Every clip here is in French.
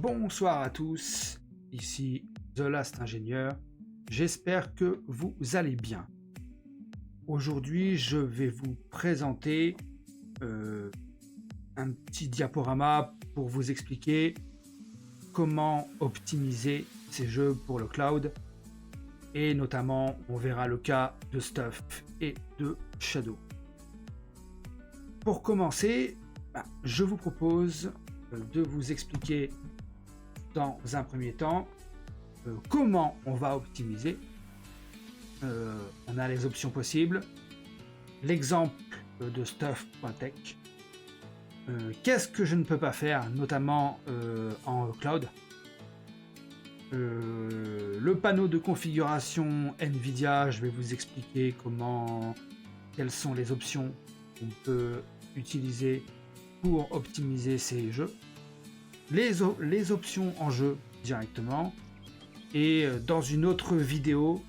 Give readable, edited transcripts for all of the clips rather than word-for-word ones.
Bonsoir à tous, ici The Last Ingénieur, j'espère que vous allez bien. Aujourd'hui, je vais vous présenter un petit diaporama pour vous expliquer comment optimiser ces jeux pour le cloud, et notamment on verra le cas de Stuff et de Shadow. Pour commencer, je vous propose de vous expliquer dans un premier temps comment on va optimiser. On a les options possibles, l'exemple de Stuff.tech, qu'est-ce que je ne peux pas faire, notamment en cloud, le panneau de configuration NVIDIA, je vais vous expliquer quelles sont les options qu'on peut utiliser pour optimiser ces jeux, les options en jeu directement, et dans une autre vidéo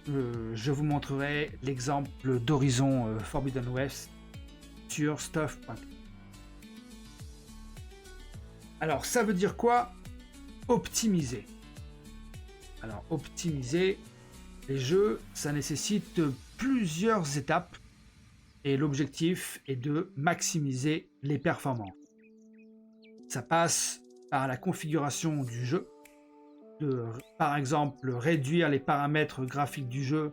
je vous montrerai l'exemple d'Horizon Forbidden West sur Stuff.tech. Alors ça veut dire quoi optimiser? Alors optimiser les jeux, ça nécessite plusieurs étapes et l'objectif est de maximiser les performances. Ça passe par la configuration du jeu, par exemple réduire les paramètres graphiques du jeu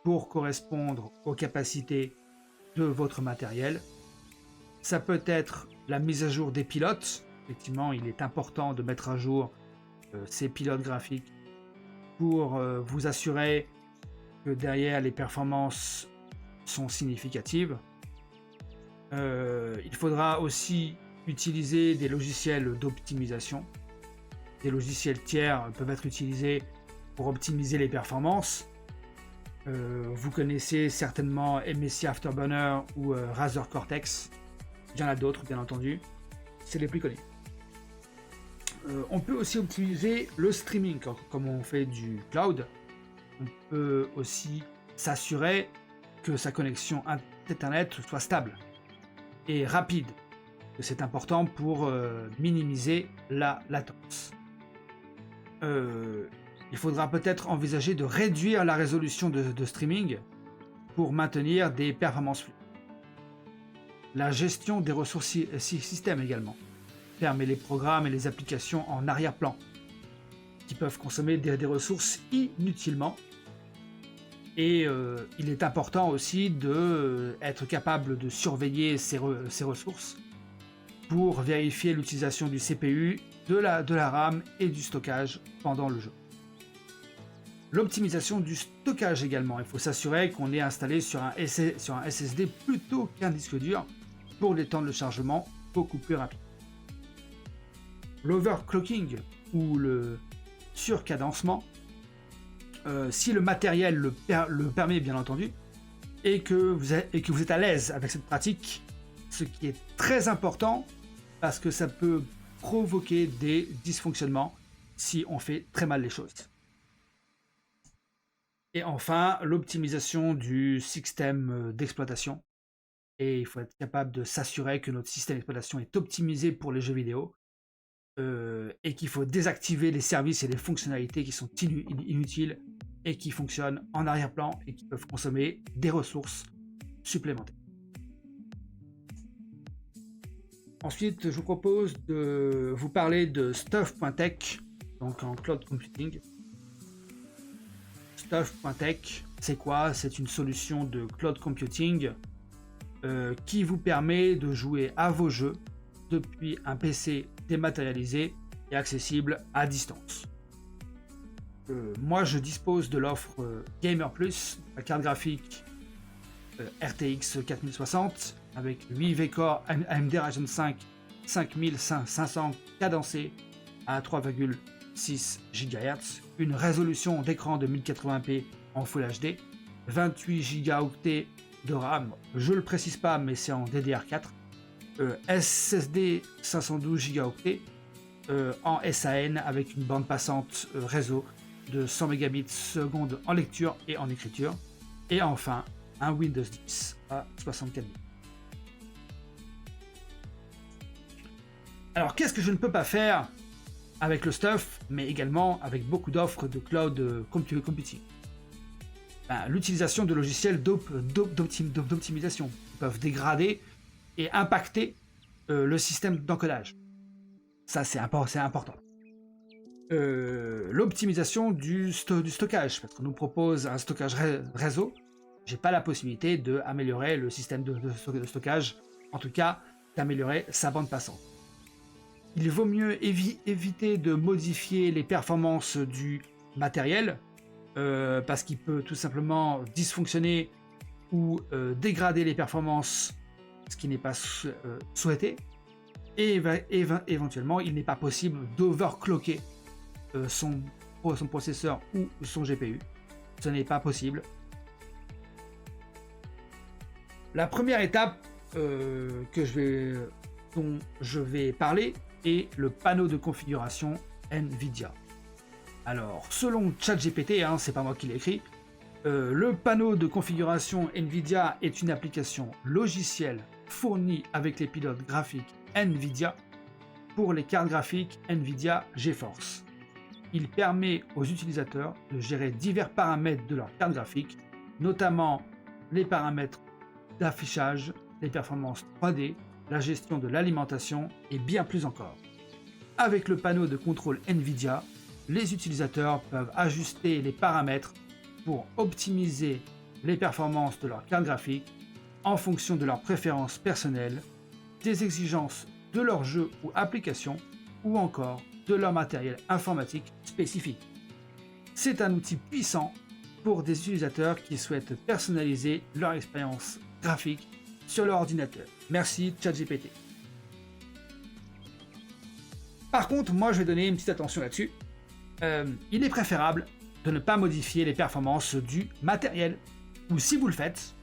pour correspondre aux capacités de votre matériel. Ça peut être la mise à jour des pilotes. Effectivement, il est important de mettre à jour ces pilotes graphiques pour vous assurer que derrière les performances sont significatives. Il faudra aussi utiliser des logiciels d'optimisation. Des logiciels tiers peuvent être utilisés pour optimiser les performances. Vous connaissez certainement MSI Afterburner ou Razer Cortex. Il y en a d'autres, bien entendu. C'est les plus connus. On peut aussi optimiser le streaming, comme on fait du cloud. On peut aussi s'assurer que sa connexion Internet soit stable et rapide. C'est important pour minimiser la latence. Il faudra peut-être envisager de réduire la résolution de streaming pour maintenir des performances fluides. La gestion des ressources système également permet les programmes et les applications en arrière-plan qui peuvent consommer des ressources inutilement. Et il est important aussi d'être capable de surveiller ces ressources pour vérifier l'utilisation du CPU, de la RAM et du stockage pendant le jeu. L'optimisation du stockage également. Il faut s'assurer qu'on est installé sur un SSD plutôt qu'un disque dur pour des temps de chargement beaucoup plus rapides. L'overclocking ou le surcadencement, si le matériel le permet bien entendu, et que vous êtes à l'aise avec cette pratique, ce qui est très important parce que ça peut provoquer des dysfonctionnements si on fait très mal les choses. Et enfin, l'optimisation du système d'exploitation. Et il faut être capable de s'assurer que notre système d'exploitation est optimisé pour les jeux vidéo et qu'il faut désactiver les services et les fonctionnalités qui sont inutiles et qui fonctionnent en arrière-plan et qui peuvent consommer des ressources supplémentaires. Ensuite, je vous propose de vous parler de Stuff.tech, donc en cloud computing. Stuff.tech, c'est quoi? C'est une solution de cloud computing qui vous permet de jouer à vos jeux depuis un PC dématérialisé et accessible à distance. Moi, je dispose de l'offre Gamer Plus, la carte graphique RTX 4060 avec 8 V-Core AMD Ryzen 5 5500 cadencé à 3,6 GHz, une résolution d'écran de 1080p en Full HD, 28 Go de RAM, je le précise pas mais c'est en DDR4, SSD 512 Go en SAN avec une bande passante réseau de 100 Mbps en lecture et en écriture, et enfin un Windows 10 à 64 bits. Alors qu'est-ce que je ne peux pas faire avec le stuff, mais également avec beaucoup d'offres de cloud computing. L'utilisation de logiciels d'optimisation qui peuvent dégrader et impacter le système d'encodage. Ça, c'est important. L'optimisation du stockage, parce qu'on nous propose un stockage réseau. J'ai pas la possibilité d'améliorer le système de stockage, en tout cas d'améliorer sa bande passante. Il vaut mieux éviter de modifier les performances du matériel, parce qu'il peut tout simplement dysfonctionner ou dégrader les performances, ce qui n'est pas souhaité. Et éventuellement, il n'est pas possible d'overclocker son processeur ou son GPU. Ce n'est pas possible. La première étape dont je vais parler est le panneau de configuration NVIDIA. Alors, selon ChatGPT, c'est pas moi qui l'ai écrit, le panneau de configuration NVIDIA est une application logicielle fournie avec les pilotes graphiques NVIDIA pour les cartes graphiques NVIDIA GeForce. Il permet aux utilisateurs de gérer divers paramètres de leur carte graphique, notamment les paramètres d'affichage, les performances 3D, la gestion de l'alimentation et bien plus encore. Avec le panneau de contrôle NVIDIA, les utilisateurs peuvent ajuster les paramètres pour optimiser les performances de leur carte graphique en fonction de leurs préférences personnelles, des exigences de leur jeu ou application, ou encore de leur matériel informatique spécifique. C'est un outil puissant pour des utilisateurs qui souhaitent personnaliser leur expérience graphique sur leur ordinateur. Merci ChatGPT. Par contre, moi je vais donner une petite attention là-dessus. Il est préférable de ne pas modifier les performances du matériel. Ou si vous le faites,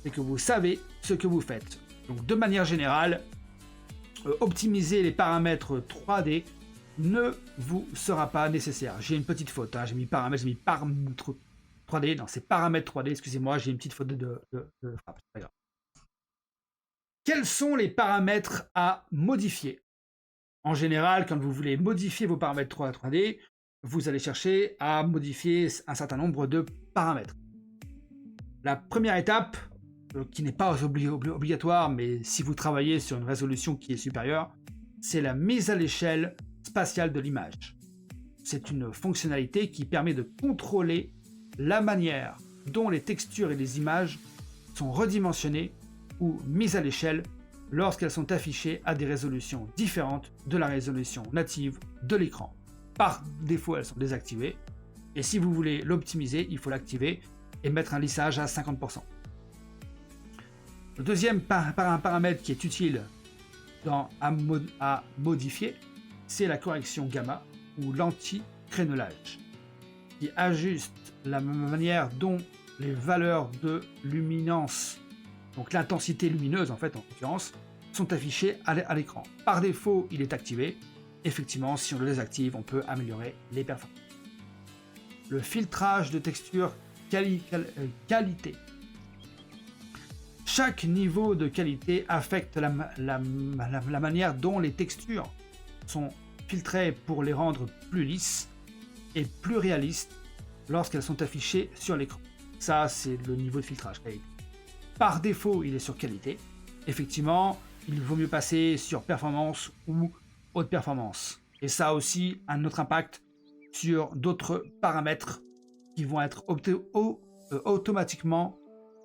c'est que vous savez ce que vous faites. Donc de manière générale, optimiser les paramètres 3D ne vous sera pas nécessaire. J'ai une petite faute, j'ai mis paramètres 3D, non c'est paramètres 3D, excusez-moi, j'ai une petite faute de frappe, c'est pas grave. Quels sont les paramètres à modifier? En général, quand vous voulez modifier vos paramètres 3D, vous allez chercher à modifier un certain nombre de paramètres. La première étape, qui n'est pas obligatoire, mais si vous travaillez sur une résolution qui est supérieure, c'est la mise à l'échelle spatiale de l'image. C'est une fonctionnalité qui permet de contrôler la manière dont les textures et les images sont redimensionnées ou mises à l'échelle lorsqu'elles sont affichées à des résolutions différentes de la résolution native de l'écran. Par défaut, elles sont désactivées, et si vous voulez l'optimiser, il faut l'activer et mettre un lissage à 50%. Le deuxième paramètre qui est utile à modifier, c'est la correction gamma ou l'anti-crénelage, qui ajuste la manière dont les valeurs de luminance, donc l'intensité lumineuse en fait en l'occurrence, sont affichées à l'écran. Par défaut, il est activé. Effectivement, si on le désactive, on peut améliorer les performances. Le filtrage de texture qualité. Chaque niveau de qualité affecte la manière dont les textures sont filtrées pour les rendre plus lisses et plus réalistes lorsqu'elles sont affichées sur l'écran. Ça, c'est le niveau de filtrage qualité. Par défaut, il est sur qualité. Effectivement, il vaut mieux passer sur performance ou haute performance. Et ça a aussi un autre impact sur d'autres paramètres qui vont être automatiquement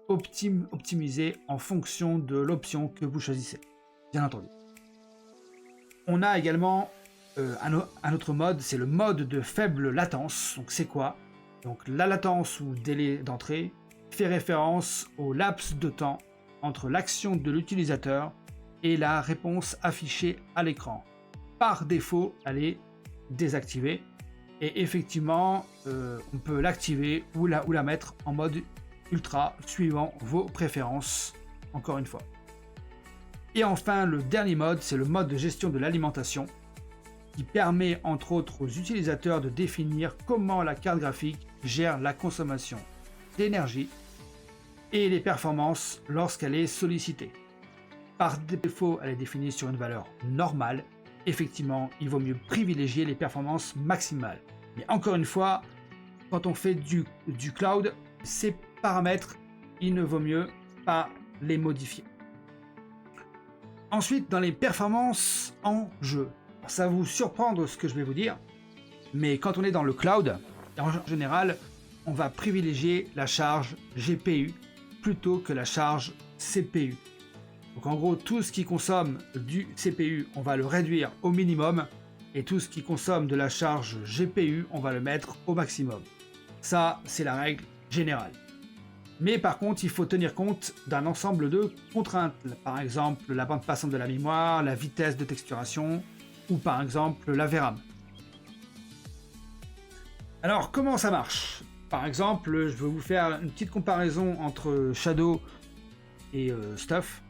optimisés en fonction de l'option que vous choisissez, bien entendu. On a également un autre mode, c'est le mode de faible latence. Donc c'est quoi? Donc la latence ou délai d'entrée fait référence au laps de temps entre l'action de l'utilisateur et la réponse affichée à l'écran. Par défaut, elle est désactivée et effectivement, on peut l'activer ou la mettre en mode ultra suivant vos préférences, encore une fois. Et enfin, le dernier mode, c'est le mode de gestion de l'alimentation qui permet entre autres aux utilisateurs de définir comment la carte graphique gère la consommation d'énergie et les performances lorsqu'elle est sollicitée. Par défaut, elle est définie sur une valeur normale effectivement, il vaut mieux privilégier les performances maximales. Mais encore une fois, quand on fait du cloud, ces paramètres, il ne vaut mieux pas les modifier. Ensuite, dans les performances en jeu, ça va vous surprendre ce que je vais vous dire, mais quand on est dans le cloud, en général, on va privilégier la charge GPU plutôt que la charge CPU. Donc en gros, tout ce qui consomme du CPU, on va le réduire au minimum, et tout ce qui consomme de la charge GPU, on va le mettre au maximum. Ça, c'est la règle générale. Mais par contre, il faut tenir compte d'un ensemble de contraintes. Par exemple, la bande passante de la mémoire, la vitesse de texturation, ou par exemple la VRAM. Alors, comment ça marche? Par exemple, je vais vous faire une petite comparaison entre Shadow et Stuff.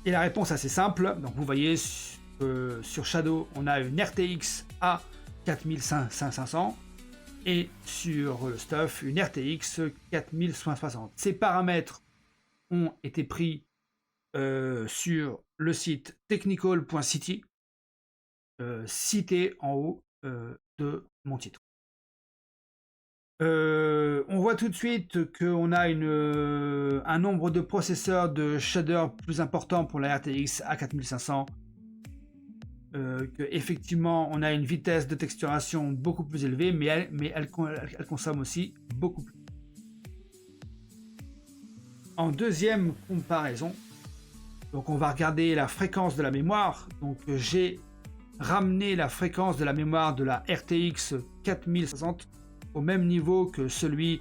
Et la réponse est assez simple. Donc vous voyez, sur Shadow, on a une RTX A4500 et sur le Stuff, une RTX 4060. Ces paramètres ont été pris sur le site technical.city, cité en haut de mon titre. On voit tout de suite qu'on a un nombre de processeurs de shader plus important pour la RTX A4500. Effectivement, on a une vitesse de texturation beaucoup plus élevée, mais elle consomme aussi beaucoup plus. En deuxième comparaison, donc on va regarder la fréquence de la mémoire. Donc j'ai ramené la fréquence de la mémoire de la RTX 4060 au même niveau que celui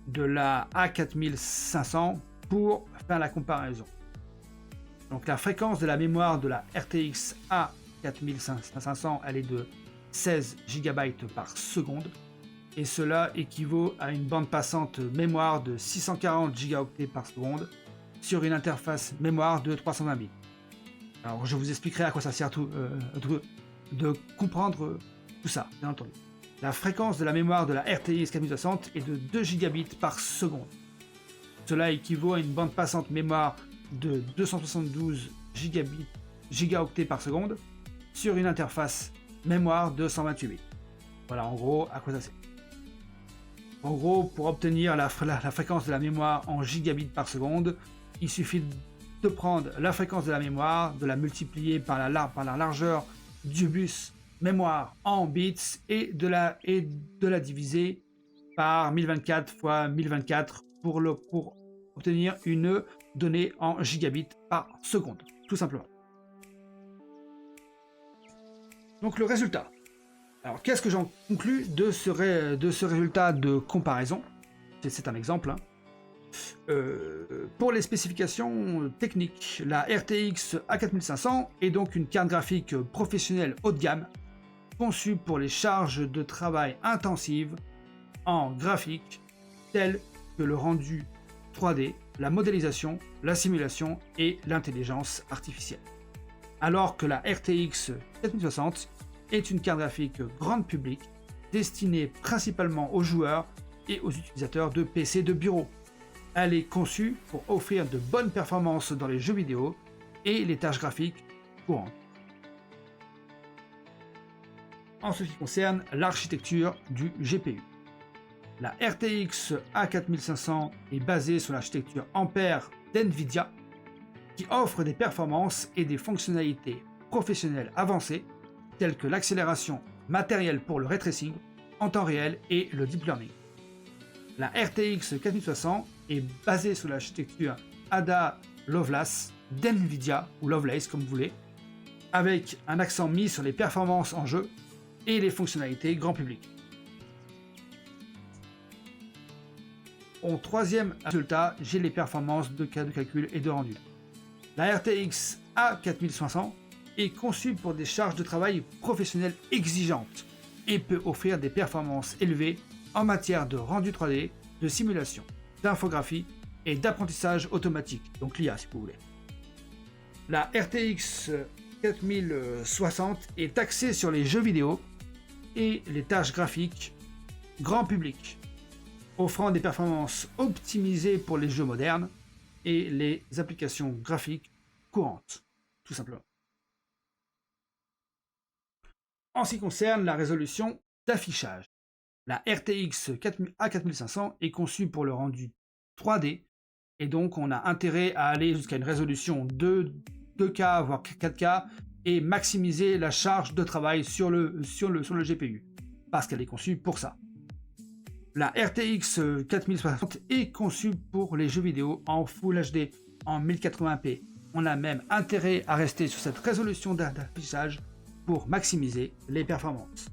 de la A4500 pour faire la comparaison. Donc la fréquence de la mémoire de la RTX A4500, elle est de 16 GB par seconde, et cela équivaut à une bande passante mémoire de 640 Go par seconde sur une interface mémoire de 320 bits. Alors je vous expliquerai à quoi ça sert de comprendre tout ça, bien entendu. La fréquence de la mémoire de la RTX 4060 est de 2 Gb par seconde. Cela équivaut à une bande passante mémoire de 272 Go par seconde sur une interface mémoire de 128 bits. Voilà en gros à quoi ça sert. En gros, pour obtenir la fréquence de la mémoire en gigabits par seconde, il suffit de prendre la fréquence de la mémoire, de la multiplier par la largeur du bus mémoire en bits et de la diviser par 1024 fois 1024 pour obtenir une donnée en gigabits par seconde, tout simplement. Donc le résultat. Alors qu'est-ce que j'en conclus de ce résultat de comparaison? C'est un exemple. Pour les spécifications techniques, la RTX A4500 est donc une carte graphique professionnelle haut de gamme, conçue pour les charges de travail intensives en graphique, telles que le rendu 3D, la modélisation, la simulation et l'intelligence artificielle. Alors que la RTX 4060 est une carte graphique grand public, destinée principalement aux joueurs et aux utilisateurs de PC de bureau. Elle est conçue pour offrir de bonnes performances dans les jeux vidéo et les tâches graphiques courantes. En ce qui concerne l'architecture du GPU, la RTX A4500 est basée sur l'architecture Ampere d'NVIDIA, qui offre des performances et des fonctionnalités professionnelles avancées, telles que l'accélération matérielle pour le ray tracing en temps réel et le deep learning. La RTX 4060 est basée sur l'architecture Ada Lovelace d'NVIDIA, ou Lovelace comme vous voulez, avec un accent mis sur les performances en jeu et les fonctionnalités grand public. En troisième résultat, j'ai les performances de calcul et de rendu. La RTX A4500 est conçue pour des charges de travail professionnelles exigeantes et peut offrir des performances élevées en matière de rendu 3D, de simulation, d'infographie et d'apprentissage automatique, donc l'IA si vous voulez. La RTX 4060 est axée sur les jeux vidéo et les tâches graphiques grand public, offrant des performances optimisées pour les jeux modernes et les applications graphiques courantes, tout simplement. En ce qui concerne la résolution d'affichage, la RTX A4500 est conçue pour le rendu 3D et donc on a intérêt à aller jusqu'à une résolution de 2K voire 4K et maximiser la charge de travail sur le GPU parce qu'elle est conçue pour ça. La RTX 4060 est conçue pour les jeux vidéo en Full HD en 1080p. On a même intérêt à rester sur cette résolution d'affichage pour maximiser les performances.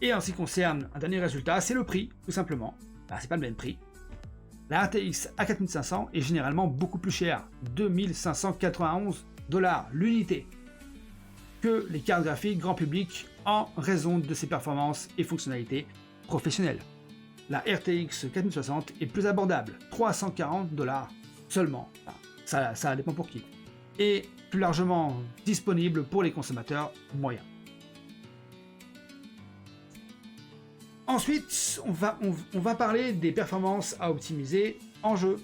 Et en ce qui concerne un dernier résultat, c'est le prix, tout simplement. C'est pas le même prix. La RTX A4500 est généralement beaucoup plus chère, 2591 $ l'unité, que les cartes graphiques grand public en raison de ses performances et fonctionnalités professionnelles. La RTX 4060 est plus abordable, 340 $ seulement, ça dépend pour qui, et plus largement disponible pour les consommateurs moyens. Ensuite, on va parler des performances à optimiser en jeu.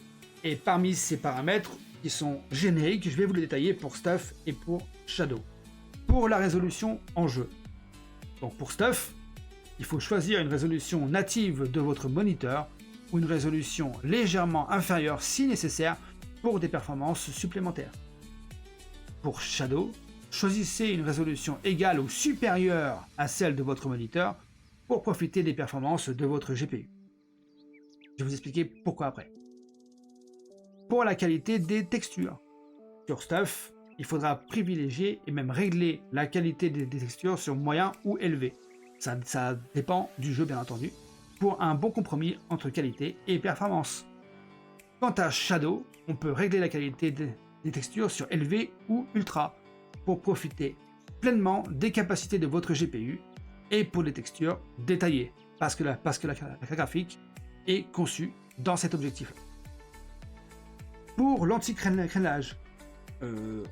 Et parmi ces paramètres qui sont génériques, je vais vous les détailler pour Stuff et pour Shadow. Pour la résolution en jeu. Donc pour Stuff, il faut choisir une résolution native de votre moniteur ou une résolution légèrement inférieure si nécessaire pour des performances supplémentaires. Pour Shadow, choisissez une résolution égale ou supérieure à celle de votre moniteur pour profiter des performances de votre GPU. Je vais vous expliquer pourquoi après. Pour la qualité des textures, sur Stuff, il faudra privilégier et même régler la qualité des textures sur moyen ou élevé. Ça dépend du jeu bien entendu, pour un bon compromis entre qualité et performance. Quant à Shadow, on peut régler la qualité des textures sur élevé ou ultra pour profiter pleinement des capacités de votre GPU et pour des textures détaillées, parce que la carte graphique est conçue dans cet objectif. Pour l'anti-crénelage,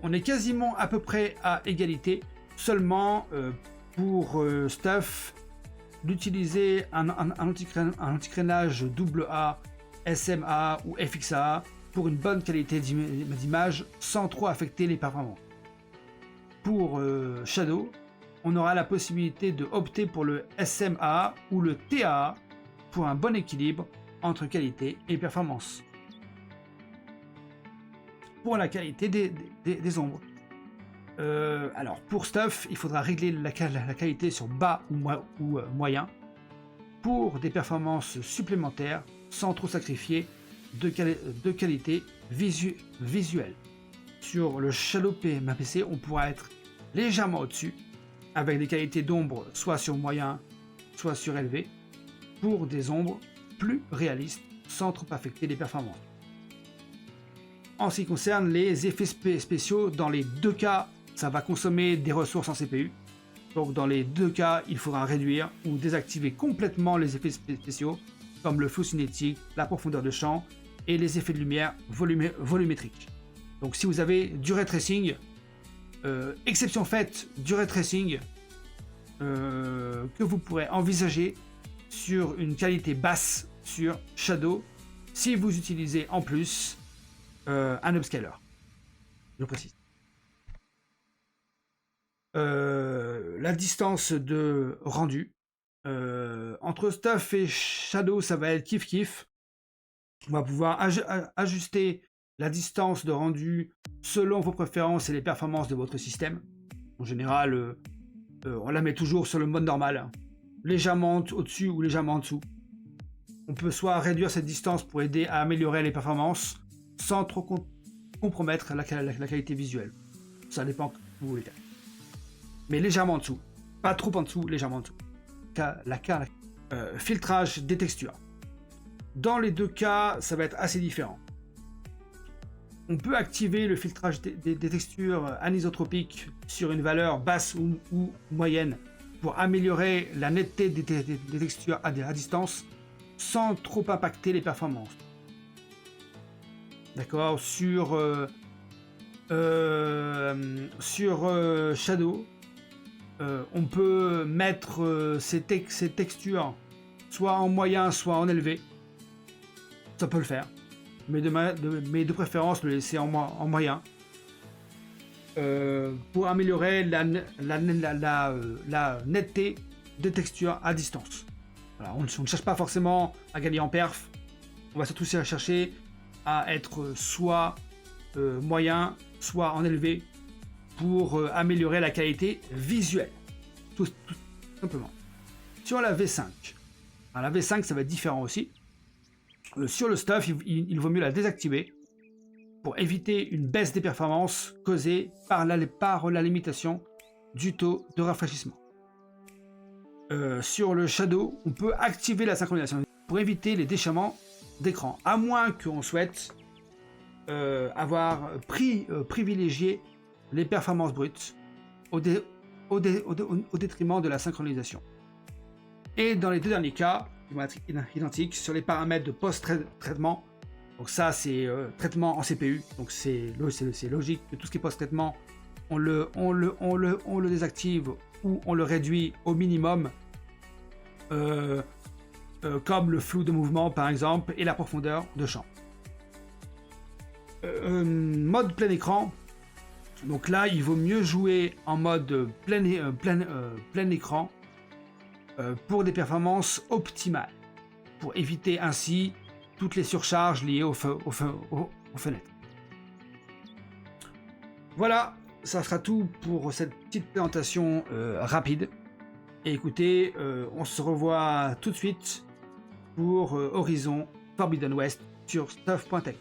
on est quasiment à peu près à égalité, seulement pour Stuff, d'utiliser un anti-crénelage AA, SMA ou FXA pour une bonne qualité d'image sans trop affecter les performances. Pour Shadow, on aura la possibilité de opter pour le SMA ou le TAA pour un bon équilibre entre qualité et performance. Pour la qualité des ombres. Alors pour Stuff, il faudra régler la qualité sur bas ou moyen pour des performances supplémentaires sans trop sacrifier de qualité visuelle. Sur le Shadow PC, on pourra être légèrement au-dessus avec des qualités d'ombre soit sur moyen, soit sur élevé, pour des ombres plus réalistes sans trop affecter les performances. En ce qui concerne les effets spéciaux, dans les deux cas, ça va consommer des ressources en CPU. Donc dans les deux cas, il faudra réduire ou désactiver complètement les effets spéciaux, comme le flou cinétique, la profondeur de champ et les effets de lumière volumétriques. Donc si vous avez du ray tracing, exception faite du ray tracing que vous pourrez envisager sur une qualité basse sur Shadow si vous utilisez en plus un upscaler. Je précise. La distance de rendu entre Stuff et Shadow, ça va être kiff-kiff. On va pouvoir ajuster la distance de rendu selon vos préférences et les performances de votre système. En général, on la met toujours sur le mode normal, légèrement au-dessus ou légèrement en dessous. On peut soit réduire cette distance pour aider à améliorer les performances sans trop compromettre la qualité visuelle. Ça dépend que vous voulez faire. Mais légèrement en dessous. Pas trop en dessous, légèrement en dessous. Filtrage des textures. Dans les deux cas, ça va être assez différent. On peut activer le filtrage des textures anisotropiques sur une valeur basse ou moyenne pour améliorer la netteté des textures à distance sans trop impacter les performances. D'accord, sur Shadow, on peut mettre ces textures soit en moyen, soit en élevé. Ça peut le faire, mais de préférence le laisser en moyen. pour améliorer la netteté des textures à distance. Voilà, on ne cherche pas forcément à gagner en perf, on va surtout chercher à être soit moyen, soit en élevé pour améliorer la qualité visuelle, tout simplement. Sur la V5, alors la V5 ça va être différent aussi. Sur le stuff, il vaut mieux la désactiver pour éviter une baisse des performances causée par la limitation du taux de rafraîchissement. Sur le Shadow, on peut activer la synchronisation pour éviter les déchirements d'écran, à moins qu'on souhaite avoir privilégié les performances brutes au détriment de la synchronisation. Et dans les deux derniers cas, ils vont être identiques sur les paramètres de post-traitement. Donc ça, c'est traitement en CPU. Donc c'est logique que tout ce qui est post-traitement, on le désactive ou on le réduit au minimum, comme le flou de mouvement par exemple et la profondeur de champ. Mode plein écran. Donc là, il vaut mieux jouer en mode plein écran pour des performances optimales, pour éviter ainsi toutes les surcharges liées aux fenêtres. Voilà, ça sera tout pour cette petite présentation rapide. Et écoutez, on se revoit tout de suite pour Horizon Forbidden West sur stuff.tech.